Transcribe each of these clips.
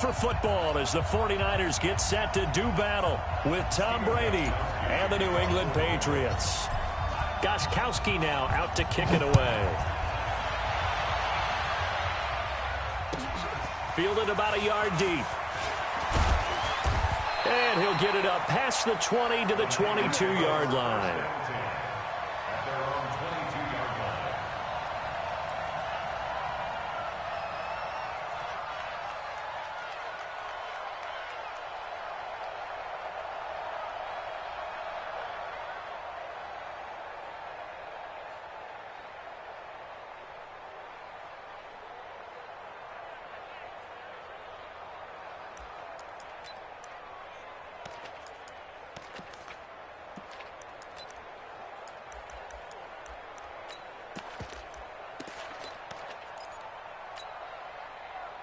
For football as the 49ers get set to do battle with Tom Brady and the New England Patriots. Gostkowski now out to kick it away. Fielded about a yard deep. And he'll get it up past the 20 to the 22-yard line.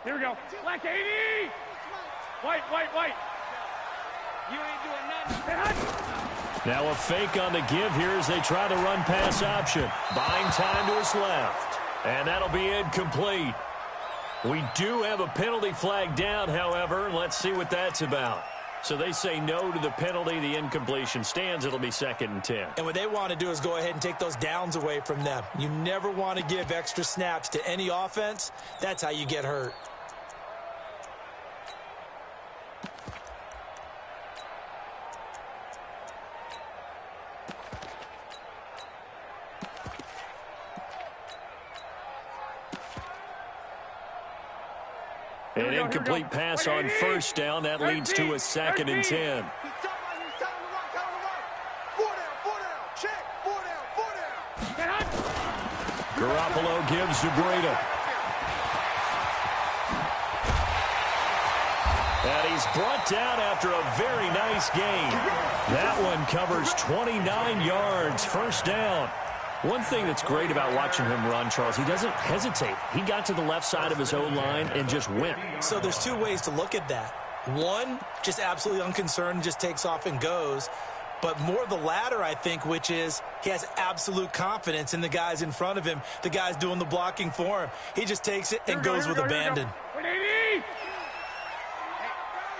Here we go. Black 80! White. You ain't doing nothing. Now a fake on the give here as they try to run pass option. Buying time to his left. And that'll be incomplete. We do have a penalty flag down, however. Let's see what that's about. So they say no to the penalty. The incompletion stands. It'll be 2nd and 10. And what they want to do is go ahead and take those downs away from them. You never want to give extra snaps to any offense. That's how you get hurt. An incomplete pass on first down. That leads to a 2nd and 10. Garoppolo gives to Breida. And he's brought down after a very nice gain. That one covers 29 yards. First down. One thing that's great about watching him run, Charles, he doesn't hesitate. He got to the left side of his own line and just went. So there's two ways to look at that. One, just absolutely unconcerned, just takes off and goes. But more the latter, I think, which is he has absolute confidence in the guys in front of him, the guys doing the blocking for him. He just takes it and goes with abandon. Hey,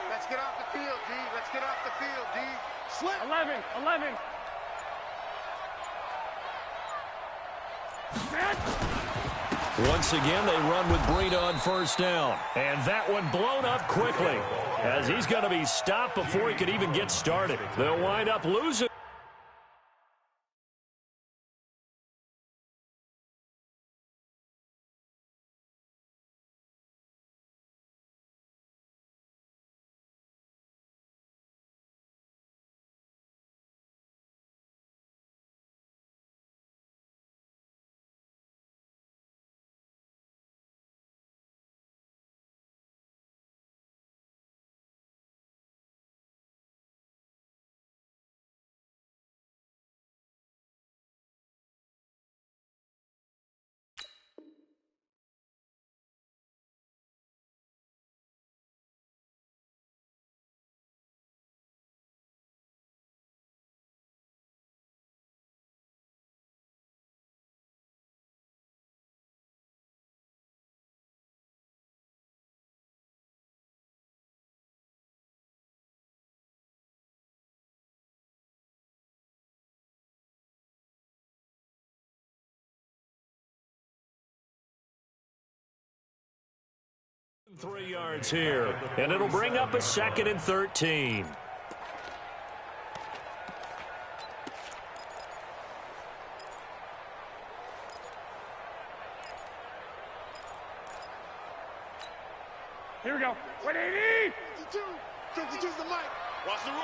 let's get off the field, D. Let's get off the field, D. Slip. 11. Once again, they run with Breida on first down. And that one blown up quickly as he's going to be stopped before he could even get started. They'll wind up losing. Three yards here, and it'll bring up a 2nd and 13. Here we go. 180. 52's the mic. Watch the run.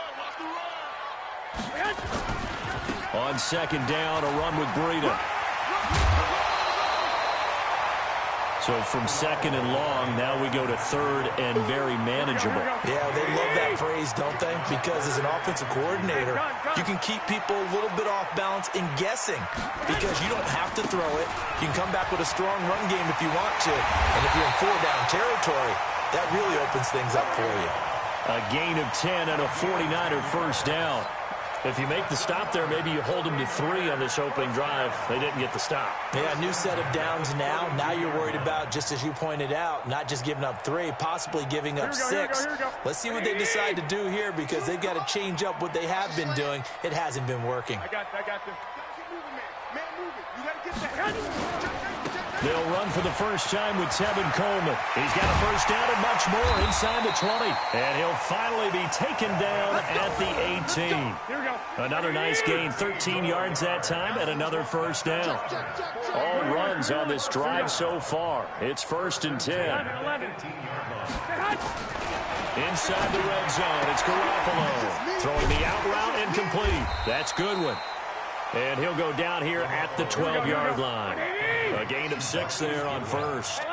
On 2nd down, a run with Breida. So from 2nd and long, now we go to 3rd and very manageable. Yeah, they love that phrase, don't they? Because as an offensive coordinator, you can keep people a little bit off balance in guessing because you don't have to throw it. You can come back with a strong run game if you want to. And if you're in 4-down territory, that really opens things up for you. A gain of 10 and a 49er first down. If you make the stop there, maybe you hold them to 3 on this opening drive. They didn't get the stop. Yeah, new set of downs now. Now you're worried about, just as you pointed out, not just giving up 3, possibly giving up 6. Here we go. Let's see what they decide to do here, because they've got to change up what they have been doing. It hasn't been working. I got this. Man, move it. You got to get that. They'll run for the first time with Tevin Coleman. He's got a first down and much more inside the 20. And he'll finally be taken down at the 18. Here we go. Another nice gain, 13 yards that time, and another first down. All runs on this drive so far. It's 1st and 10. 11. Inside the red zone, it's Garoppolo. Throwing the out route incomplete. That's Goodwin. And he'll go down here at the 12-yard line. A gain of 6 there on first.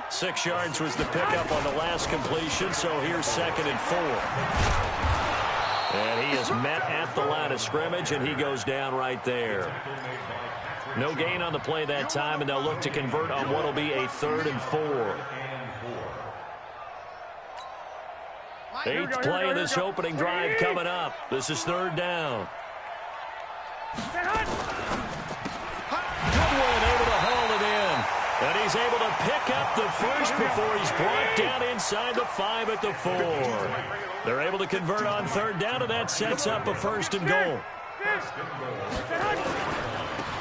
6 yards was the pickup on the last completion, so here's 2nd and 4. And he is met at the line of scrimmage, and he goes down right there. No gain on the play that time, and they'll look to convert on what will be a 3rd and 4. 8th play of this opening drive coming up. This is 3rd down. Goodwin able to haul it in. And he's able to pick up the first before he's brought down inside the 5 at the 4. They're able to convert on 3rd down, and that sets up a 1st and goal.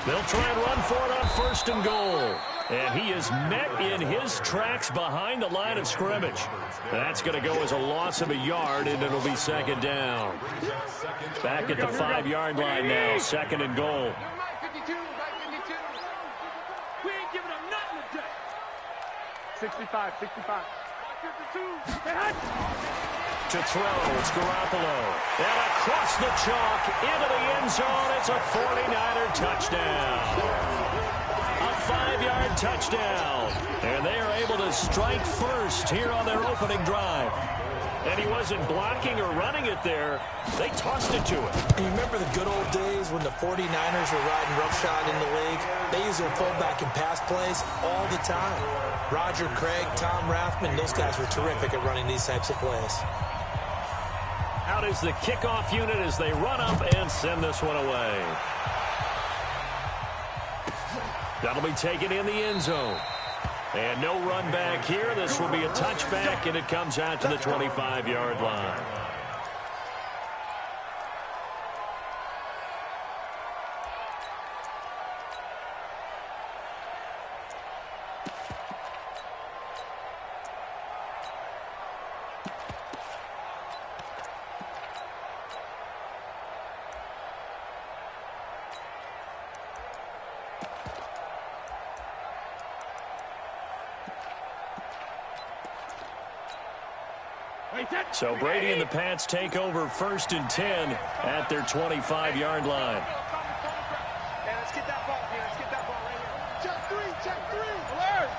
They'll try and run for it on 1st and goal. And he is met in his tracks behind the line of scrimmage. That's going to go as a loss of a yard, and it'll be 2nd down. Back at the 5-yard line now, 2nd and goal. 65. To throw, it's Garoppolo. And across the chalk, into the end zone, it's a 49er touchdown. A 5-yard touchdown. And they are able to strike first here on their opening drive. And he wasn't blocking or running it there. They tossed it to him. You remember the good old days when the 49ers were riding roughshod in the league? They used their fullback in pass plays all the time. Roger Craig, Tom Rathman, those guys were terrific at running these types of plays. Out is the kickoff unit as they run up and send this one away. That'll be taken in the end zone. And no run back here. This will be a touchback, and it comes out to the 25-yard line. So Brady and the Pats take over 1st and 10 at their 25-yard line. Hey, let's get that ball here. Let's get that ball right here. Check 3. Alert.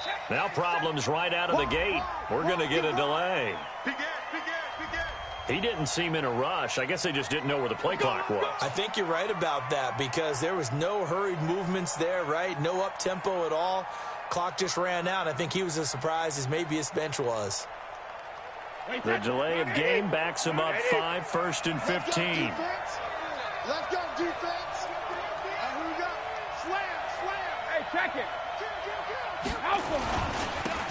Check. Now problems right out of the gate. We're going to get a delay. Begin. He didn't seem in a rush. I guess they just didn't know where the play clock was. I think you're right about that because there was no hurried movements there, right? No up-tempo at all. Clock just ran out. I think he was as surprised as maybe his bench was. The delay of game backs him up 5, 1st and 15. Let's go, defense. And we got slam. Hey, check it. Help him.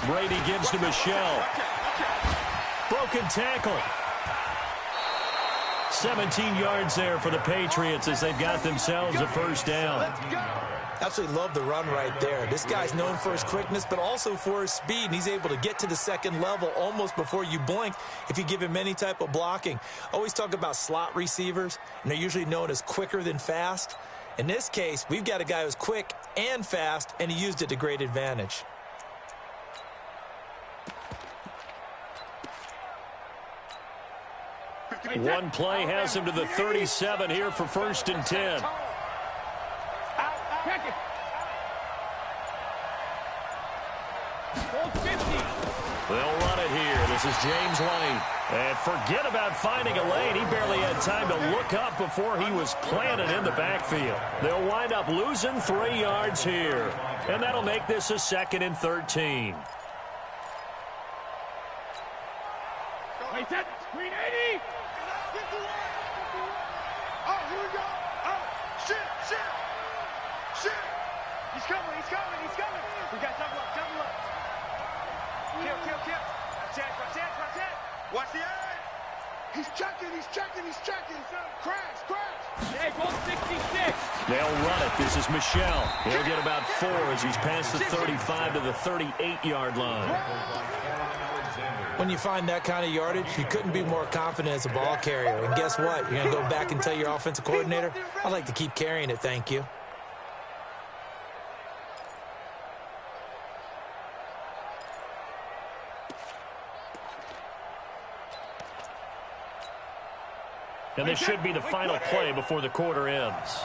Brady gives to Michelle. Broken tackle. 17 yards there for the Patriots as they've got themselves a first down. Absolutely love the run right there. This guy's known for his quickness, but also for his speed. And he's able to get to the second level almost before you blink if you give him any type of blocking. Always talk about slot receivers, and they're usually known as quicker than fast. In this case, we've got a guy who's quick and fast, and he used it to great advantage. One play has him to the 37 here for 1st and 10. Check it. Hold 50. They'll run it here. This is James White. And forget about finding a lane. He barely had time to look up before he was planted in the backfield. They'll wind up losing 3 yards here. And that'll make this a 2nd and 13. Wait, that screen 80. Oh, here we go. Oh, shit. He's coming. We got double up. Kill. Watch it. Watch the eye. He's checking. Crash. Hey, goal 66. They'll run it. This is Michelle. He'll get about 4 as he's past the 35 to the 38-yard line. When you find that kind of yardage, you couldn't be more confident as a ball carrier. And guess what? You're going to go back and tell your offensive coordinator, I'd like to keep carrying it, thank you. And this should be the final play before the quarter ends.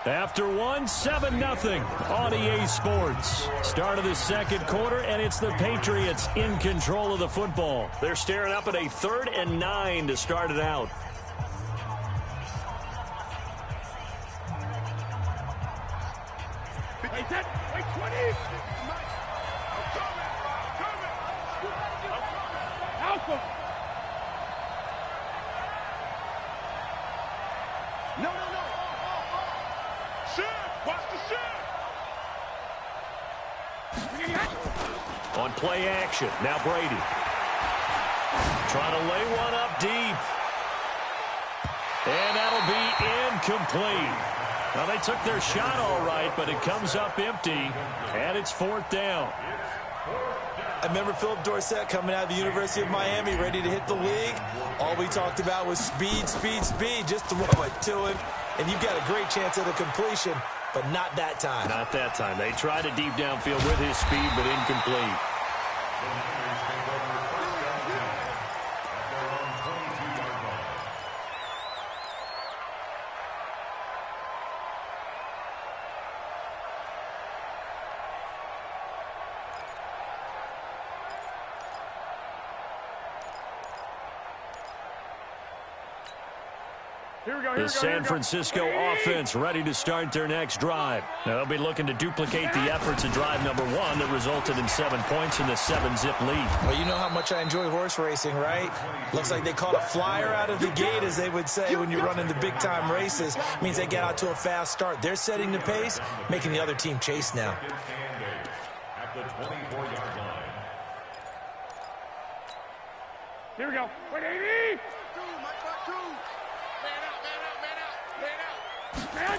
After 7-0 on EA Sports. Start of the second quarter, and it's the Patriots in control of the football. They're staring up at a 3rd and 9 to start it out. Wait, 20. Alpha. No. Shit. Watch the shit. On play action, now Brady. Trying to lay one up deep. And that'll be incomplete. Well, they took their shot all right, but it comes up empty, and it's 4th down. I remember Philip Dorsett coming out of the University of Miami, ready to hit the league. All we talked about was speed. Just throw it to him, and you've got a great chance at a completion, but not that time. Not that time. They tried it deep downfield with his speed, but incomplete. The San Francisco offense ready to start their next drive. Now they'll be looking to duplicate the efforts of drive number 1 that resulted in 7 points in the 7-zip lead. Well, you know how much I enjoy horse racing, right? Looks like they caught a flyer out of the gate, as they would say when you're running the big-time races. It means they get out to a fast start. They're setting the pace, making the other team chase now. At the 24-yard line. Here we go. Wait, 80. Man.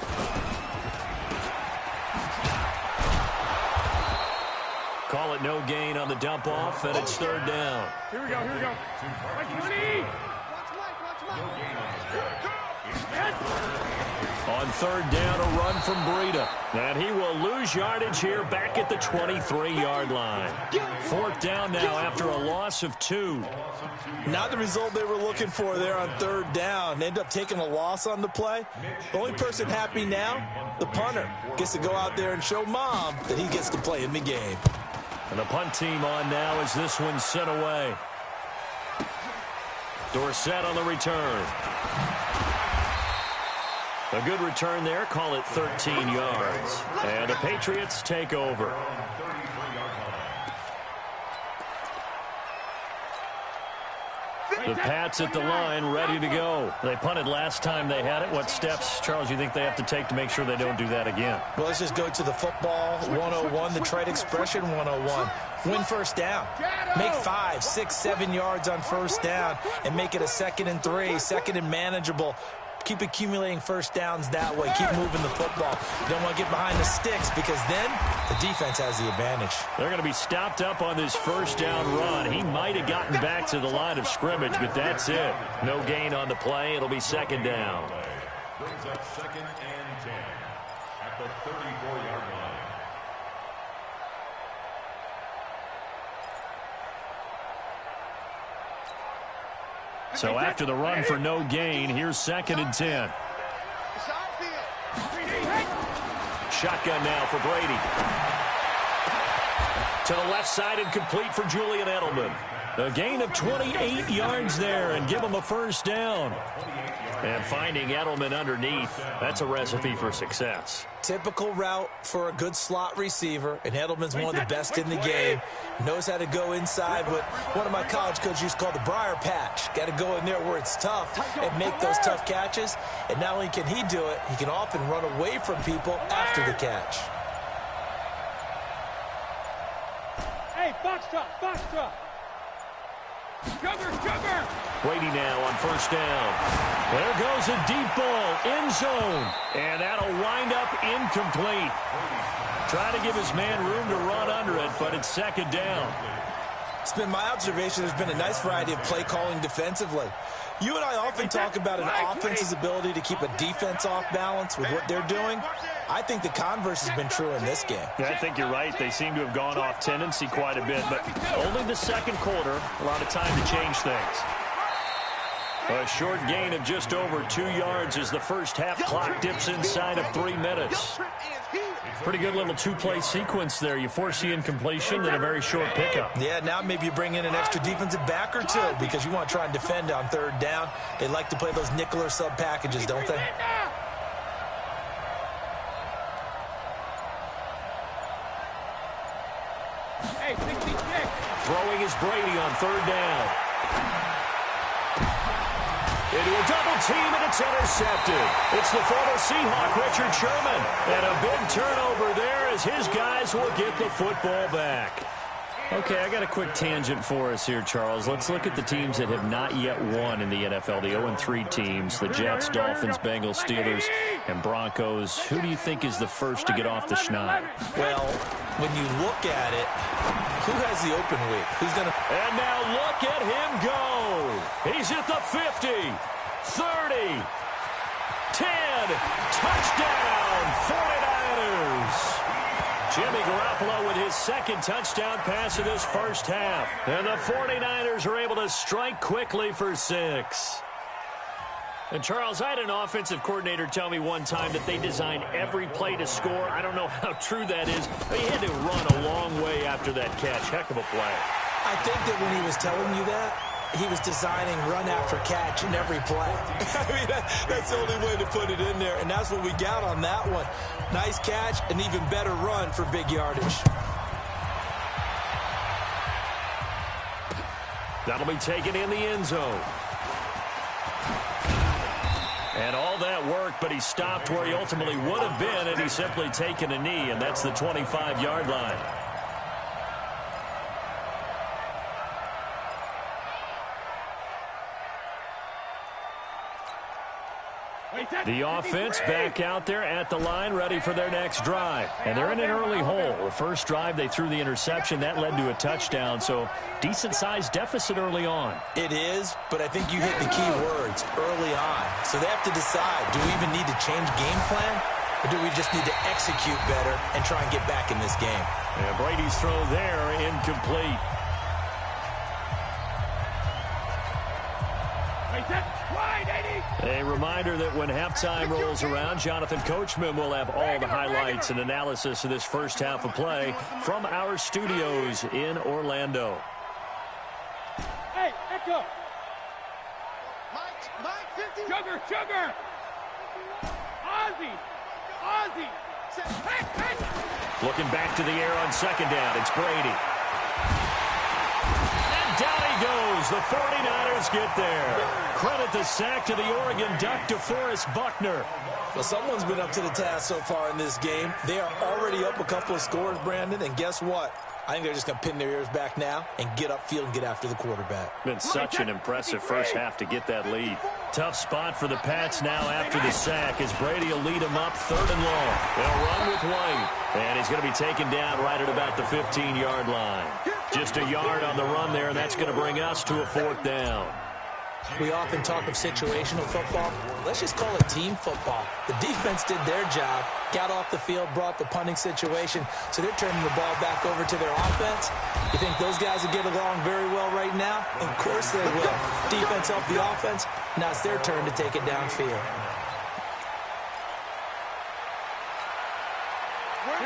Call it no gain on the dump off, and it's 3rd down. Here we go. Wait, 20. On 3rd down, a run from Breida. And he will lose yardage here back at the 23-yard line. 4th down now after a loss of 2. Not the result they were looking for there on 3rd down. They end up taking a loss on the play. The only person happy now, the punter, gets to go out there and show Mom that he gets to play in the game. And the punt team on now as this one's sent away. Dorsett on the return. A good return there. Call it 13 yards. And the Patriots take over. The Pats at the line, ready to go. They punted last time they had it. What steps, Charles, you think they have to take to make sure they don't do that again? Well, let's just go to the football 101, the trade expression 101. Win 1st down. Make 5, 6, 7 yards on 1st down and make it a 2nd and 3, 2nd and manageable. Keep accumulating 1st downs that way. Keep moving the football. You don't want to get behind the sticks because then the defense has the advantage. They're going to be stopped up on this 1st down run. He might have gotten back to the line of scrimmage, but that's it. No gain on the play. It'll be 2nd down. Brings up 2nd and 10 at the 34-yard line. So after the run for no gain, here's 2nd and 10. Shotgun now for Brady. To the left side and complete for Julian Edelman. A gain of 28 yards there and give him a first down. And finding Edelman underneath, that's a recipe for success. Typical route for a good slot receiver, and Edelman's one of the best in the game. Knows how to go inside what one of my college coaches used to call the briar patch. Got to go in there where it's tough and make those tough catches. And not only can he do it, he can often run away from people after the catch. Hey, box truck, box truck. Sugar. Brady now on first down. There goes a deep ball, end zone. And that'll wind up incomplete. Try to give his man room to run under it, but it's second down. It's been my observation there's been a nice variety of play calling defensively. You and I often talk about an offense's ability to keep a defense off balance with what they're doing. I think the converse has been true in this game. Yeah, I think you're right. They seem to have gone off tendency quite a bit, but only the second quarter, a lot of time to change things. A short gain of just over 2 yards as the first half clock dips inside of 3 minutes. Pretty good little two-play sequence there. You force the incompletion, then a very short pickup. Yeah, now maybe you bring in an extra defensive back or two because you want to try and defend on third down. They like to play those nickel or sub packages, don't they? Hey, 66. Throwing is Brady on third down. Into a double team, and it's intercepted. It's the former Seahawk, Richard Sherman. And a big turnover there as his guys will get the football back. Okay, I got a quick tangent for us here, Charles. Let's look at the teams that have not yet won in the NFL, the 0-3 teams, the Jets, Dolphins, Bengals, Steelers, and Broncos. Who do you think is the first to get off the schneid? Well, when you look at it, who has the open week? Who's going to... And now look at him go. He's at the 50, 30, 10, touchdown, 49ers. Jimmy Garoppolo with his second touchdown pass of this first half. And the 49ers are able to strike quickly for 6. And, Charles, I had an offensive coordinator tell me one time that they design every play to score. I don't know how true that is, but he had to run a long way after that catch. Heck of a play. I think that when he was telling you that, he was designing run after catch in every play. I mean, that's the only way to put it in there, and that's what we got on that one. Nice catch, an even better run for big yardage. That'll be taken in the end zone. And all that work, but he stopped where he ultimately would have been had he simply taken a knee, and that's the 25-yard line. The offense back out there at the line, ready for their next drive. And they're in an early hole. The first drive, they threw the interception. That led to a touchdown, so decent-sized deficit early on. It is, but I think you hit the key words, early on. So they have to decide, do we even need to change game plan, or do we just need to execute better and try and get back in this game? And Brady's throw there, incomplete. A reminder that when halftime rolls around, Jonathan Coachman will have all the highlights and analysis of this first half of play from our studios in Orlando. Hey, Echo. Mike, 50. Sugar. Ozzy. Looking back to the air on second down, it's Brady. And down he goes. The 49ers get there. Credit the sack to the Oregon Duck, DeForest Buckner. Well, someone's been up to the task so far in this game. They are already up a couple of scores, Brandon, and guess what? I think they're just going to pin their ears back now and get upfield and get after the quarterback. Been such an impressive first half to get that lead. Tough spot for the Pats now after the sack as Brady will lead them up 3rd and long. They'll run with White, and he's going to be taken down right at about the 15-yard line. Just a yard on the run there, and that's going to bring us to a 4th down. We often talk of situational football. Let's just call it team football. The defense did their job, got off the field, brought the punting situation, so they're turning the ball back over to their offense. You think those guys will get along very well right now? Of course they will. Defense helped the offense. Now it's their turn to take it downfield.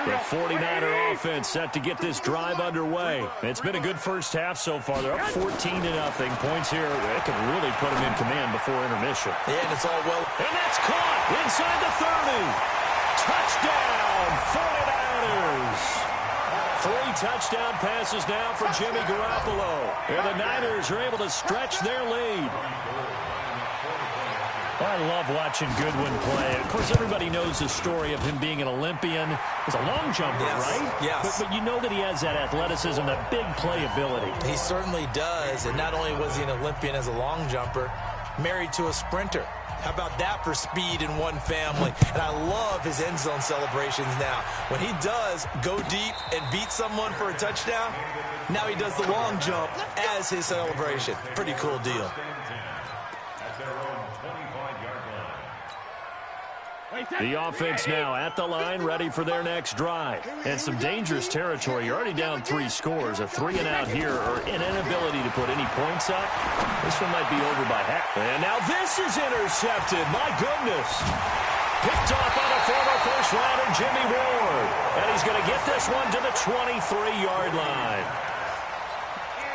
The 49er offense set to get this drive underway. It's been a good first half so far. They're up 14-0. Points here. They can really put them in command before intermission. Yeah, and it's all well. And that's caught inside the 30. Touchdown, 49ers. 3 touchdown passes now for Jimmy Garoppolo. And the Niners are able to stretch their lead. I love watching Goodwin play. Of course, everybody knows the story of him being an Olympian. He's a long jumper, right? Yes. But you know that he has that athleticism, that big playability. He certainly does. And not only was he an Olympian as a long jumper, married to a sprinter. How about that for speed in one family? And I love his end zone celebrations now. When he does go deep and beat someone for a touchdown, now he does the long jump as his celebration. Pretty cool deal. The offense now at the line, ready for their next drive. And some dangerous territory. You're already down 3 scores. A 3-and-out here, or an inability to put any points up. This one might be over by half. And now this is intercepted. My goodness. Picked off on a former first-rounder, Jimmy Ward. And he's going to get this one to the 23-yard line.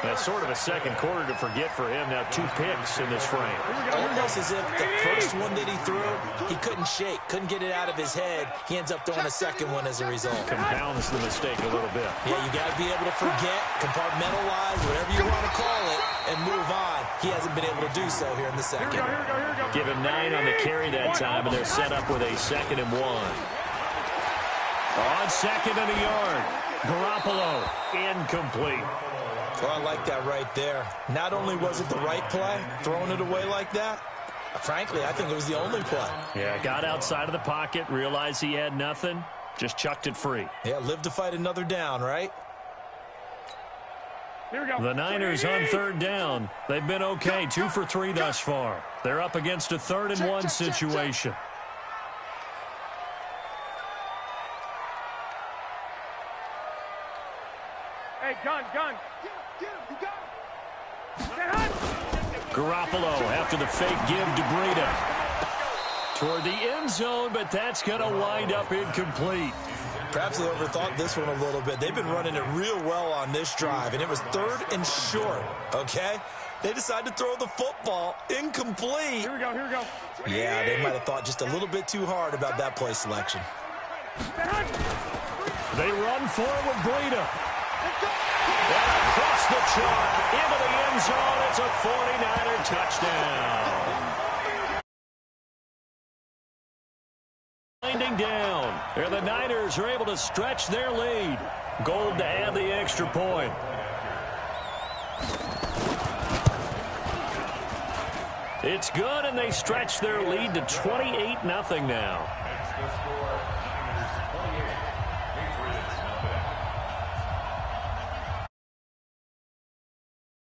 That's sort of a second quarter to forget for him. Now 2 picks in this frame. Almost as if the first one that he threw, he couldn't shake, couldn't get it out of his head. He ends up throwing a second one as a result. Compounds the mistake a little bit. Yeah, you got to be able to forget, compartmentalize, whatever you want to call it, and move on. He hasn't been able to do so here in the second. Here we go. Give him 9 on the carry that time, and they're set up with a 2nd and 1. On 2nd and a yard. Garoppolo incomplete. Well, I like that right there. Not only was it the right play, throwing it away like that, frankly, I think it was the only play. Yeah, got outside of the pocket, realized he had nothing, just chucked it free. Yeah, live to fight another down, right? Here we go. The Niners on 3rd down. They've been okay, 2 for 3 thus far. They're up against a 3rd and 1 situation. Hey, gun. Get him. You got him. Garoppolo after the fake give to Breida. Toward the end zone, but that's going to wind up incomplete. Perhaps they overthought this one a little bit. They've been running it real well on this drive, and it was 3rd and short, okay? They decided to throw the football incomplete. Here we go. Yeah, they might have thought just a little bit too hard about that play selection. They run forward with Breida. And across the chalk, into the end zone, it's a 49er touchdown. Winding down, and the Niners are able to stretch their lead. Gold to add the extra point. It's good, and they stretch their lead to 28-0 now.